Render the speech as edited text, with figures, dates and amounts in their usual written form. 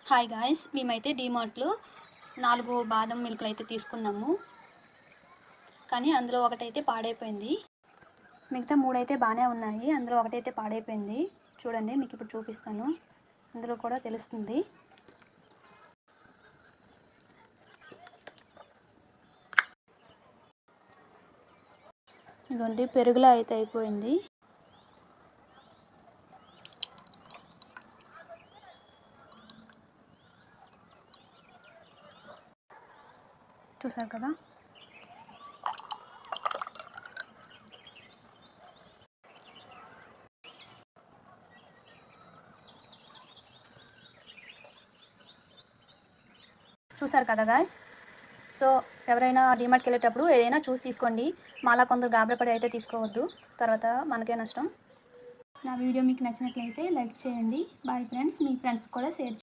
Hi guys, మేమైతే డీమార్ట్లో 4 బాదం మిల్క్లు అయితే తీసుకున్నాము. కానీ అందులో ఒకటైతే పాడైపోయింది. మిగతా 3 అయితే బాగానే ఉన్నాయి. అందులో ఒకటైతే పాడైపోయింది. చూడండి, మీకు ఇప్పుడు చూపిస్తాను. అందులో కూడా తెలుస్తుంది. ఇదిగోండి, పెరుగులా అయితే అయిపోయింది. చూసారు కదా. చూసారు కదా గాయ్స్. సో ఎవరైనా డీమార్ట్కి వెళ్ళేటప్పుడు ఏదైనా చూసి తీసుకోండి. మాలా కొందరు గాబరపడి అయితే తీసుకోవద్దు, తర్వాత మనకే నష్టం. నా వీడియో మీకు నచ్చినట్లయితే లైక్ చేయండి. Bye friends. మీ ఫ్రెండ్స్ కూడా షేర్ చేయండి.